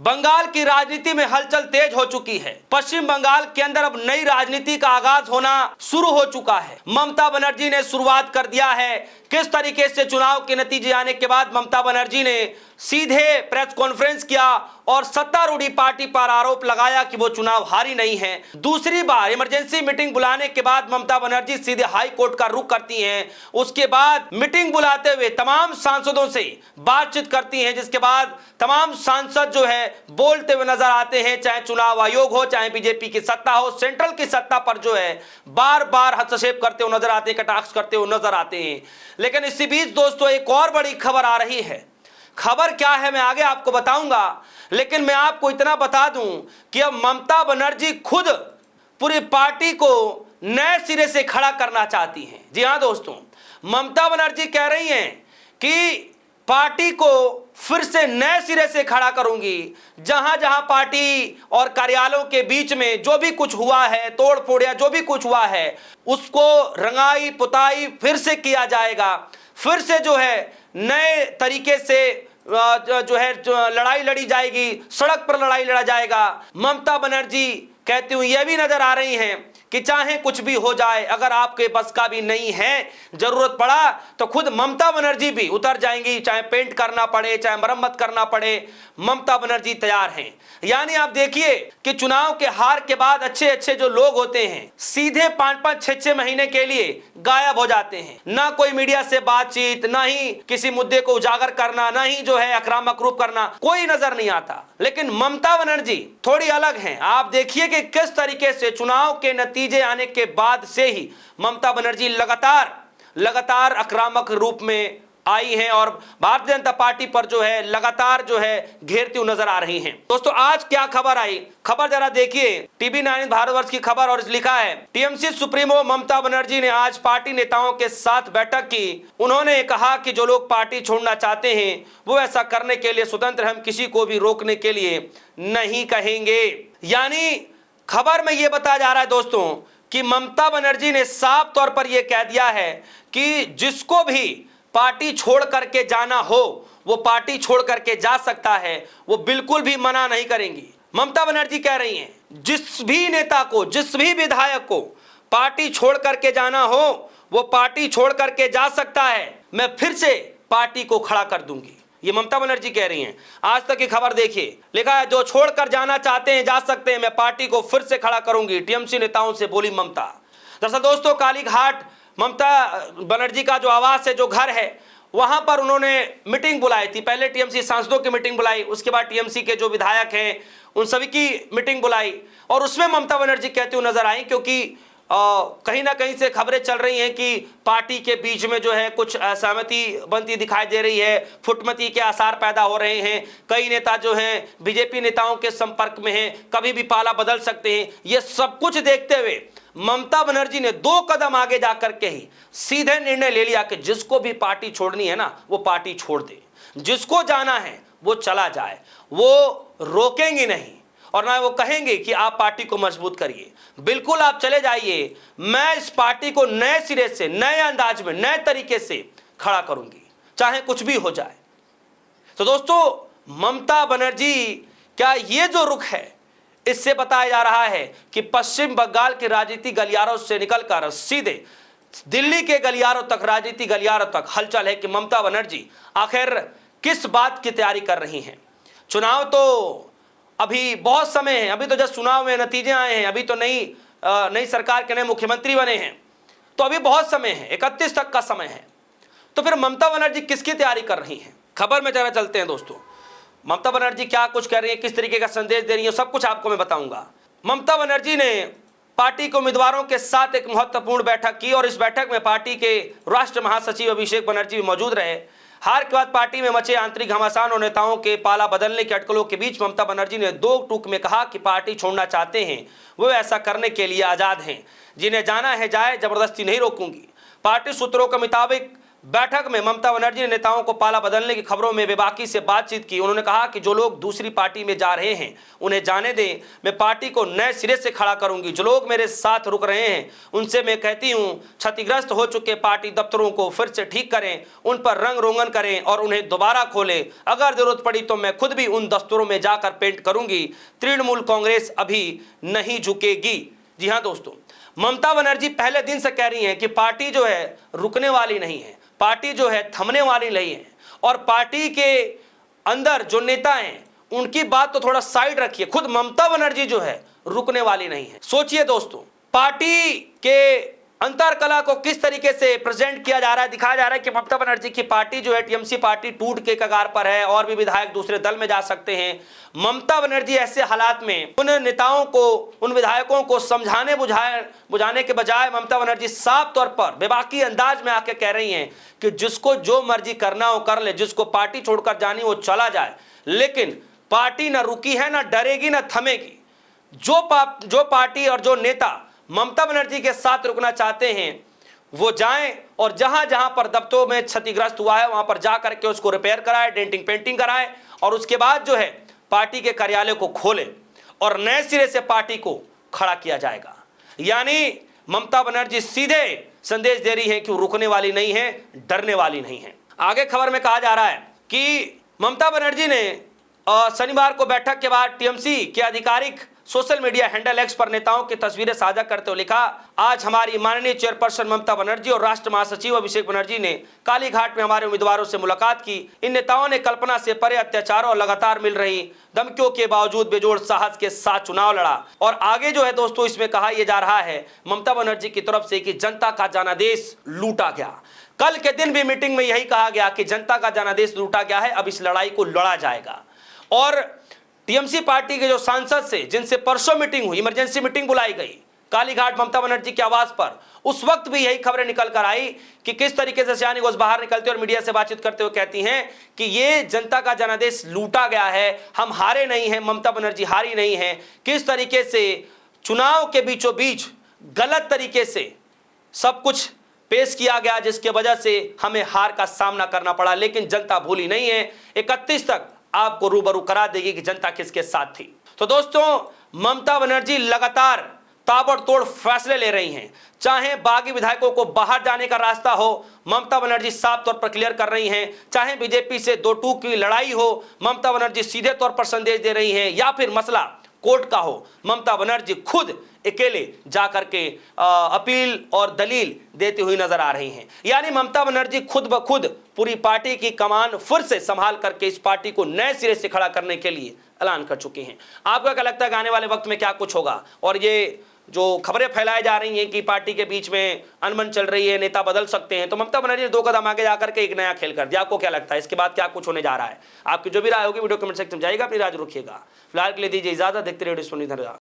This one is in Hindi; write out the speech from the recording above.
बंगाल की राजनीति में हलचल तेज हो चुकी है। पश्चिम बंगाल के अंदर अब नई राजनीति का आगाज होना शुरू हो चुका है। ममता बनर्जी ने शुरुआत कर दिया है। किस तरीके से चुनाव के नतीजे आने के बाद ममता बनर्जी ने सीधे प्रेस कॉन्फ्रेंस किया और सत्तारूढ़ पार्टी पर आरोप लगाया कि वो चुनाव हारी नहीं है। दूसरी बार इमरजेंसी मीटिंग बुलाने के बाद ममता बनर्जी सीधे हाई कोर्ट का रुख करती हैं। उसके बाद मीटिंग बुलाते हुए तमाम सांसदों से बातचीत करती हैं, जिसके बाद तमाम सांसद जो है बोलते हुए नजर आते हैं। चाहे चुनाव आयोग हो, चाहे बीजेपी की सत्ता हो, सेंट्रल की सत्ता पर जो है बार बार हस्तक्षेप करते हुए नजर आते हैं, कटाक्ष करते हुए नजर आते हैं। लेकिन इसी बीच दोस्तों एक और बड़ी खबर आ रही है। खबर क्या है मैं आगे आपको बताऊंगा, लेकिन मैं आपको इतना बता दूं कि अब ममता बनर्जी खुद पूरी पार्टी को नए सिरे से खड़ा करना चाहती हैं। जी हां दोस्तों, ममता बनर्जी कह रही हैं कि पार्टी को फिर से नए सिरे से खड़ा करूंगी। जहां जहां पार्टी और कार्यालयों के बीच में जो भी कुछ हुआ है, तोड़ फोड़ या जो भी कुछ हुआ है, उसको रंगाई पुताई फिर से किया जाएगा। फिर से जो है नए तरीके से जो है लड़ाई लड़ी जाएगी, सड़क पर लड़ाई लड़ा जाएगा। ममता बनर्जी कहती हूं यह भी नजर आ रही हैं कि चाहे कुछ भी हो जाए, अगर आपके बस का भी नहीं है, जरूरत पड़ा तो खुद ममता बनर्जी भी उतर जाएंगी, चाहे पेंट करना पड़े, चाहे मरम्मत करना पड़े, ममता बनर्जी तैयार हैं। यानी आप देखिए कि चुनाव के हार के बाद अच्छे अच्छे जो लोग होते हैं सीधे 5-5, 6-6 महीने के लिए गायब हो जाते हैं। ना कोई मीडिया से बातचीत, ना ही किसी मुद्दे को उजागर करना, ना ही जो है आक्रामक रूप करना, कोई नजर नहीं आता। लेकिन ममता बनर्जी थोड़ी अलग हैं। आप देखिए कि किस तरीके से चुनाव के नतीजे आने के बाद से ही ममता बनर्जी लगातार आक्रामक रूप में आई हैं और भारतीय जनता पार्टी पर जो है लगातार जो है घेरती हुई नजर आ रही हैं। दोस्तों आज क्या खबर आई, खबर जरा देखिए। टीवी9 भारतवर्ष की खबर और लिखा है, टीएमसी सुप्रीमो ममता बनर्जी ने आज पार्टी नेताओं के साथ बैठक की। उन्होंने कहा कि जो लोग पार्टी छोड़ना चाहते हैं वो ऐसा करने के लिए स्वतंत्र, हम किसी को भी रोकने के लिए नहीं कहेंगे। यानी खबर में यह बताया जा रहा है दोस्तों कि ममता बनर्जी ने साफ तौर पर यह कह दिया है कि जिसको भी पार्टी छोड़ करके जाना हो वो पार्टी छोड़ करके जा सकता है, वो बिल्कुल भी मना नहीं करेंगी। ममता बनर्जी कह रही हैं जिस भी नेता को, जिस भी विधायक को पार्टी छोड़ करके जाना हो वो पार्टी छोड़ करके जा सकता है, मैं फिर से पार्टी को खड़ा कर दूंगी। ये ममता बनर्जी कह रही हैं। आज तक की खबर देखिए, लिखा है जो छोड़कर जाना चाहते हैं जा सकते हैं, मैं पार्टी को फिर से खड़ा करूंगी, टीएमसी नेताओं से बोली ममता। दरअसल दोस्तों कालीघाट ममता बनर्जी का जो आवास है, जो घर है, वहां पर उन्होंने मीटिंग बुलाई थी। पहले टीएमसी सांसदों की मीटिंग बुलाई, उसके बाद टीएमसी के जो विधायक हैं उन सभी की मीटिंग बुलाई और उसमें ममता बनर्जी कहती हुई नजर आई, क्योंकि कहीं ना कहीं से खबरें चल रही हैं कि पार्टी के बीच में जो है कुछ असहमति बनती दिखाई दे रही है, फुटमती के आसार पैदा हो रहे हैं। कई नेता जो हैं बीजेपी नेताओं के संपर्क में हैं, कभी भी पाला बदल सकते हैं। ये सब कुछ देखते हुए ममता बनर्जी ने 2 कदम आगे जाकर के ही सीधे निर्णय ले लिया कि जिसको भी पार्टी छोड़नी है ना वो पार्टी छोड़ दे, जिसको जाना है वो चला जाए, वो रोकेंगे नहीं और ना वो कहेंगे कि आप पार्टी को मजबूत करिए। बिल्कुल आप चले जाइए, मैं इस पार्टी को नए सिरे से, नए अंदाज में, नए तरीके से खड़ा करूंगी, चाहे कुछ भी हो जाए। तो दोस्तों ममता बनर्जी क्या ये जो रुख है, इससे बताया जा रहा है कि पश्चिम बंगाल के राजनीति गलियारों से निकलकर सीधे दिल्ली के गलियारों तक, राजनीति गलियारों तक हलचल है कि ममता बनर्जी आखिर किस बात की तैयारी कर रही हैं। चुनाव तो अभी बहुत समय है, अभी तो जस्ट चुनाव में नतीजे आए हैं, अभी तो नई सरकार के नए मुख्यमंत्री बने हैं, तो अभी बहुत समय है, 31 तक का समय है। तो फिर ममता बनर्जी किसकी तैयारी कर रही हैं? खबर में जरा चलते हैं दोस्तों। ममता बनर्जी क्या कुछ कर रही है, किस तरीके का संदेश दे रही है, सब कुछ आपको मैं बताऊंगा। ममता बनर्जी ने पार्टी के उम्मीदवारों के साथ एक महत्वपूर्ण बैठक की और इस बैठक में पार्टी के राष्ट्र महासचिव अभिषेक बनर्जी भी मौजूद रहे। हार के बाद पार्टी में मचे आंतरिक घमासान और नेताओं के पाला बदलने की अटकलों के बीच ममता बनर्जी ने 2 टूक में कहा कि पार्टी छोड़ना चाहते हैं वो ऐसा करने के लिए आजाद हैं, जिन्हें जाना है जाए, जबरदस्ती नहीं रोकूंगी। पार्टी सूत्रों के मुताबिक बैठक में ममता बनर्जी ने नेताओं को पाला बदलने की खबरों में बेबाकी से बातचीत की। उन्होंने कहा कि जो लोग दूसरी पार्टी में जा रहे हैं उन्हें जाने दें, मैं पार्टी को नए सिरे से खड़ा करूंगी। जो लोग मेरे साथ रुक रहे हैं उनसे मैं कहती हूं, क्षतिग्रस्त हो चुके पार्टी दफ्तरों को फिर से ठीक करें, उन पर रंग रोगन करें और उन्हें दोबारा खोलें। अगर जरूरत पड़ी तो मैं खुद भी उन दफ्तरों में जाकर पेंट करूंगी। तृणमूल कांग्रेस अभी नहीं झुकेगी। जी हाँ दोस्तों, ममता बनर्जी पहले दिन से कह रही हैं कि पार्टी जो है रुकने वाली नहीं है, पार्टी जो है थमने वाली नहीं है। और पार्टी के अंदर जो नेता हैं उनकी बात तो थोड़ा साइड रखिए, खुद ममता बनर्जी जो है रुकने वाली नहीं है। सोचिए दोस्तों, पार्टी के अंतर कला को किस तरीके से प्रेजेंट किया जा रहा है, दिखाया जा रहा है कि ममता बनर्जी की पार्टी जो है टीएमसी पार्टी टूट के कगार पर है और भी विधायक दूसरे दल में जा सकते हैं। ममता बनर्जी ऐसे हालात में उन नेताओं को, उन विधायकों को समझाने बुझाने के बजाय ममता बनर्जी साफ तौर पर बेबाकी अंदाज में आके कह रही हैं कि जिसको जो मर्जी करना हो कर ले, जिसको पार्टी छोड़कर जानी वो चला जाए, लेकिन पार्टी ना रुकी है, ना डरेगी, ना थमेगी। जो पार्टी और जो नेता ममता बनर्जी के साथ रुकना चाहते हैं वो जाएं और जहां जहां पर दफ्तरों में क्षतिग्रस्त हुआ है वहां पर जा करके उसको रिपेयर कराए, डेंटिंग पेंटिंग कराए और उसके बाद जो है पार्टी के कार्यालय को खोले और नए सिरे से पार्टी को खड़ा किया जाएगा। यानी ममता बनर्जी सीधे संदेश दे रही है कि वो रुकने वाली नहीं है, डरने वाली नहीं है। आगे खबर में कहा जा रहा है कि ममता बनर्जी ने शनिवार को बैठक के बाद टीएमसी के आधिकारिक सोशल मीडिया हैंडल एक्स पर नेताओं की तस्वीरें साझा करते हुए लिखा, आज हमारी माननीय चेयरपर्सन ममता बनर्जी और राष्ट्र महासचिव अभिषेक बनर्जी ने कालीघाट में हमारे उम्मीदवारों से मुलाकात की। इन नेताओं ने कल्पना से परे अत्याचारों और लगातार मिल रही धमकियों के बावजूद बेजोड़ साहस के साथ चुनाव लड़ा। और आगे जो है दोस्तों इसमें कहा यह जा रहा है ममता बनर्जी की तरफ से कि जनता का जनादेश लूटा गया। कल के दिन भी मीटिंग में यही कहा गया कि जनता का जनादेश लूटा गया है, अब इस लड़ाई को लड़ा जाएगा। और टीएमसी पार्टी के जो सांसद से जिनसे परसों मीटिंग हुई, इमरजेंसी मीटिंग बुलाई गई कालीघाट ममता बनर्जी के आवास पर, उस वक्त भी यही खबरें निकल कर आई कि किस तरीके से सयानी घोष बाहर निकलते और मीडिया से बातचीत करते हुए कहती हैं कि ये जनता का जनादेश लूटा गया है, हम हारे नहीं हैं, ममता बनर्जी हारी नहीं है। किस तरीके से चुनाव के बीचों बीच गलत तरीके से सब कुछ पेश किया गया जिसके वजह से हमें हार का सामना करना पड़ा, लेकिन जनता भूली नहीं है। 31 तक आपको रूबरू करा देगी कि जनता किसके साथ थी। तो दोस्तों, ममता बनर्जी लगातार ताबड़तोड़ फैसले ले रही हैं। चाहे बागी विधायकों को बाहर जाने का रास्ता हो, ममता बनर्जी साफ तौर पर क्लियर कर रही हैं। चाहे बीजेपी से 2-2 की लड़ाई हो, ममता बनर्जी सीधे तौर पर संदेश दे रही हैं। या फिर मसला कोर्ट का हो, ममता बनर्जी खुद अकेले जाकर के अपील और दलील देती हुई नजर आ रही हैं। यानी ममता बनर्जी खुद ब खुद पूरी पार्टी की कमान फिर से संभाल करके इस पार्टी को नए सिरे से खड़ा करने के लिए ऐलान कर चुकी हैं। आपको क्या लगता है आने वाले वक्त में क्या कुछ होगा? और ये जो खबरें फैलाई जा रही हैं कि पार्टी के बीच में अनबन चल रही है, नेता बदल सकते हैं, तो ममता बनर्जी ने 2 कदम आगे जाकर के एक नया खेल कर दिया। आपको क्या लगता है इसके बाद क्या कुछ होने जा रहा है? आपकी जो भी राय होगी वीडियो कमेंट सेक्शन में जाइएगा, अपनी राय रखिएगा। फिलहाल के लिए दीजिए इजाजत, देखते रहिए।